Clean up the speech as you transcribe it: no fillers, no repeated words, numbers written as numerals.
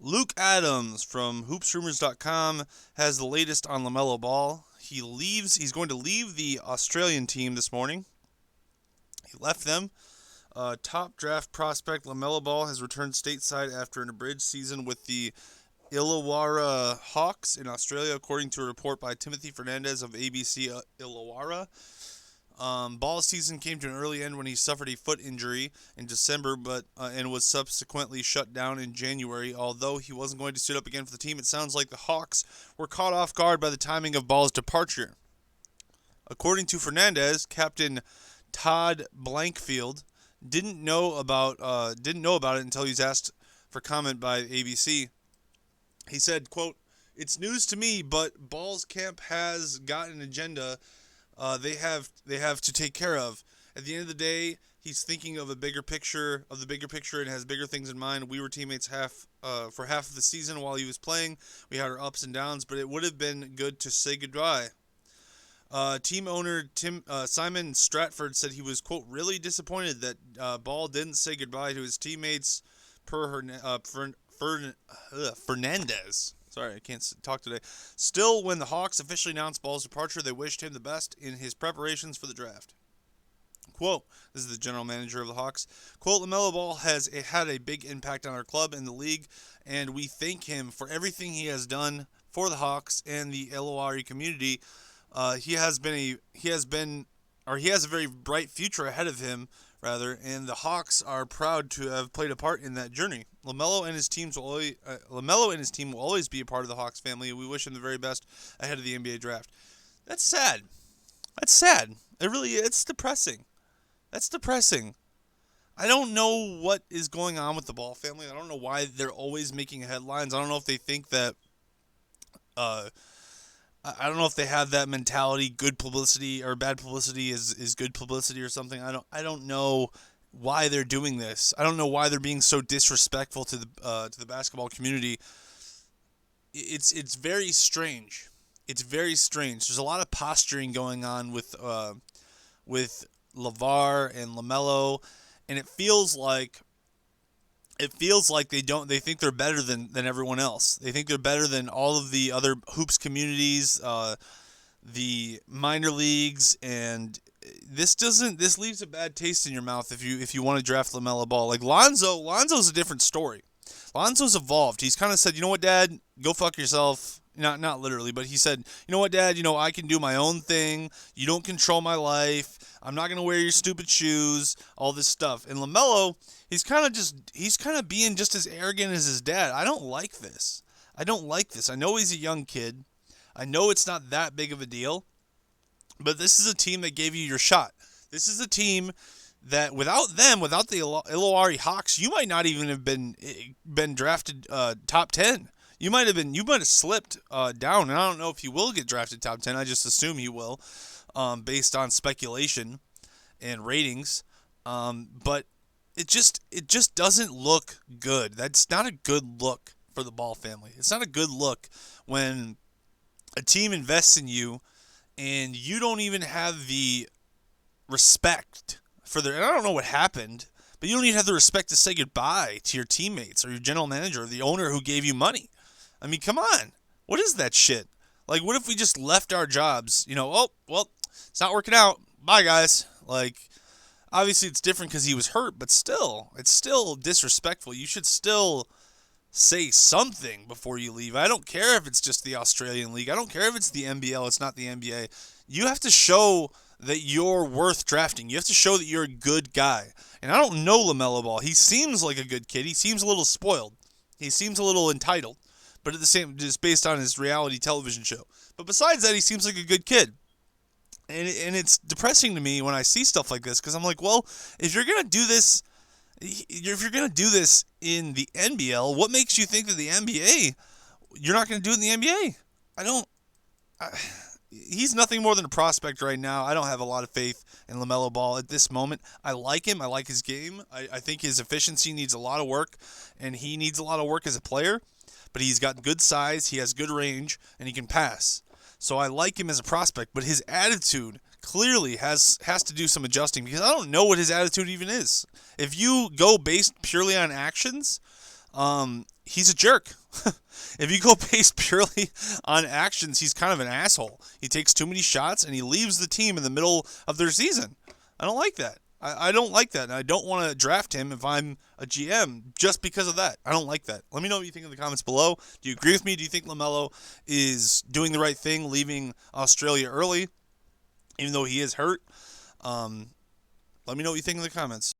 Luke Adams from hoopsrumors.com has the latest on LaMelo Ball. He's going to leave the Australian team this morning. He left them. Top draft prospect LaMelo Ball has returned stateside after an abridged season with the Illawarra Hawks in Australia, according to a report by Timothy Fernandez of ABC Illawarra. Ball's season came to an early end when he suffered a foot injury in December, and was subsequently shut down in January. Although he wasn't going to suit up again for the team, it sounds like the Hawks were caught off guard by the timing of Ball's departure. According to Fernandez, Captain Todd Blankfield didn't know about it until he was asked for comment by ABC. He said, quote, "It's news to me, but Ball's camp has got an agenda they have to take care of. At the end of the day, he's thinking of the bigger picture, and has bigger things in mind. We were teammates for half of the season while he was playing. We had our ups and downs, but it would have been good to say goodbye." Team owner Simon Stratford said he was, quote, "really disappointed that Ball didn't say goodbye to his teammates per Fernandez. Sorry, I can't talk today. Still, when the Hawks officially announced Ball's departure, they wished him the best in his preparations for the draft. Quote, this is the general manager of the Hawks. Quote, "LaMelo Ball has had a big impact on our club and the league, and we thank him for everything he has done for the Hawks and the Illawarra community. He has a very bright future ahead of him, and the Hawks are proud to have played a part in that journey. LaMelo and his team will always be a part of the Hawks family. We wish him the very best ahead of the NBA draft." That's sad. It's depressing. That's depressing. I don't know what is going on with the Ball family. I don't know why they're always making headlines. I don't know if they think that I don't know if they have that mentality, good publicity or bad publicity is good publicity or something. I don't know why they're doing this. I don't know why they're being so disrespectful to the basketball community. It's very strange. It's very strange. There's a lot of posturing going on with LeVar and LaMelo, and it feels like they think they're better than everyone else. They think they're better than all of the other hoops communities, the minor leagues, and this leaves a bad taste in your mouth if you want to draft LaMelo Ball. Like Lonzo's a different story. Lonzo's evolved. He's kind of said, "You know what, Dad? Go fuck yourself." Not literally, but he said, "You know what, Dad? I can do my own thing. You don't control my life. I'm not gonna wear your stupid shoes. All this stuff." And LaMelo, he's kind of being just as arrogant as his dad. I don't like this. I know he's a young kid. I know it's not that big of a deal. But this is a team that gave you your shot. This is a team that without the Illawarra Hawks, you might not even have been drafted top 10. You might have slipped down, and I don't know if he will get drafted top 10. I just assume he will, based on speculation and ratings. But it just doesn't look good. That's not a good look for the Ball family. It's not a good look when a team invests in you and you don't even have the respect for their. And I don't know what happened, but you don't even have the respect to say goodbye to your teammates or your general manager or the owner who gave you money. I mean, come on. What is that shit? Like, what if we just left our jobs? Oh, well, it's not working out. Bye, guys. Like, obviously it's different because he was hurt, but still, it's still disrespectful. You should still say something before you leave. I don't care if it's just the Australian League. I don't care if it's the NBL. It's not the NBA. You have to show that you're worth drafting. You have to show that you're a good guy. And I don't know LaMelo Ball. He seems like a good kid. He seems a little spoiled. He seems a little entitled. But at the same, just based on his reality television show. But besides that, he seems like a good kid. And it's depressing to me when I see stuff like this because I'm like, well, if you're gonna do this in the NBL, what makes you think that the NBA you're not gonna do it in the NBA? He's nothing more than a prospect right now. I don't have a lot of faith in LaMelo Ball at this moment. I like him. I like his game. I think his efficiency needs a lot of work, and he needs a lot of work as a player. But he's got good size, he has good range, and he can pass. So I like him as a prospect, but his attitude clearly has to do some adjusting because I don't know what his attitude even is. If you go based purely on actions, he's a jerk. If you go based purely on actions, he's kind of an asshole. He takes too many shots and he leaves the team in the middle of their season. I don't like that. I don't like that, and I don't want to draft him if I'm a GM just because of that. I don't like that. Let me know what you think in the comments below. Do you agree with me? Do you think LaMelo is doing the right thing, leaving Australia early, even though he is hurt? Let me know what you think in the comments.